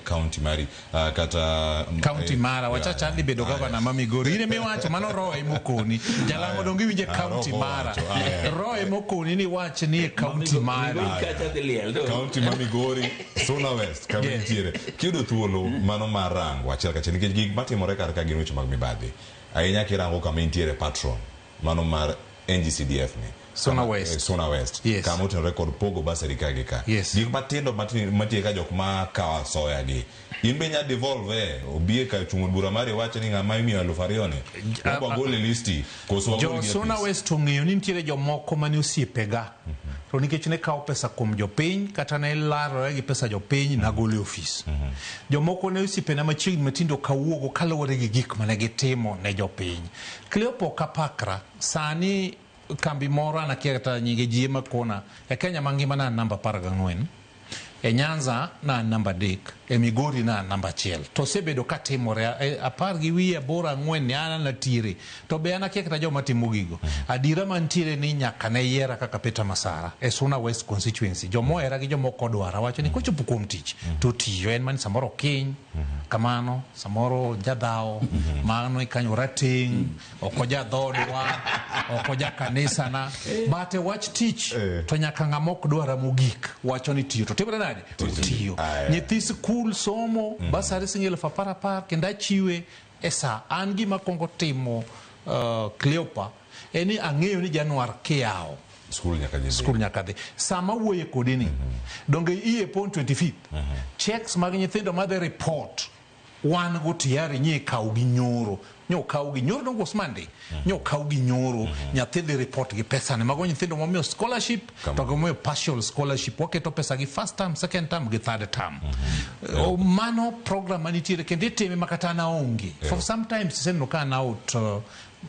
county mari kata county mara wachacha ndi bedo governor ma Migori ine miwacho mano Roy Mukoni jalango dongi winje county mara Roy Mukoni ni wache ni county mara county ma Migori Suna West kamitiere kido thuolo mano marango achiel kachiel nikech gik matimore kar ka gin weche mag mibadhi ahinya kirango kama intiere patron mano mar NGCDF ni Suna West. Suna West. Yes. Kama utin record pogo basari kagi ka. Yes. Gik matindo matie ka jok ma kawa soya gi. Inbe nya devolve obie ka chungul bura mari wache ni ngama imi alufarione. Kwa gole listi. Jo Suna West ung'eyo ni nitiere jomoko mane osiepega. To nikech ne kawo pesa kuom jopiny kata ne larore gi pesa jopiny na gole ofis. Jomoko ne osiepena machiegni matindo kawuogo kaluwore gi gik mane gitimo ne jopiny. Cleopo Kapakra sani kambi mora na kieta nyinge jima kona e Kenya mangima na namba 14 e Nyanza na namba 3 e Migori na namba 1 to sebedo katimore apar gi wiye bora ngwen yana na tire to be ana kieta joma timo gigo adira mantiere ni nyaka ne yera kaka Peter Masara e Suna West constituency jomo era gi jomo kodwara wacho ni kochopo kuom tich to tiyo en man samoro kiny kamano samoro jadao mano ikanyo rating okoja dhodwa okoja kanisa na bate watch teach to nyaka ngamok dwara mogik wacho ni tiyo to timre nade tiyo nyithi school somo basari singel fa para kenda chiwe esa angi makongo timo Cleopa eni ang'eyo ni Januar kiao school nyakadhi sama wuoye kodini donge iye pon 25th checks mag nyithindo madhe report wan go tiari nye kaw gi nyoro dongo Osmande nyo kaw gi nyoro nyathi dhi report gi pesa ne mago nyithindo momiyo scholarship to gomoyo partial scholarship waketo pesa gi first term second term gi third term mano program manitiere kende teme makata na onge for sometimes sendo kana out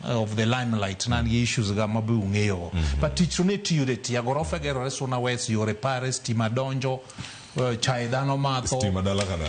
of the limelight nan gi issues ga mabu ng'eyo but teach ne tiure ti agorofa gero Suna West yore pares ti madonjo chai dhano matho stima dala kana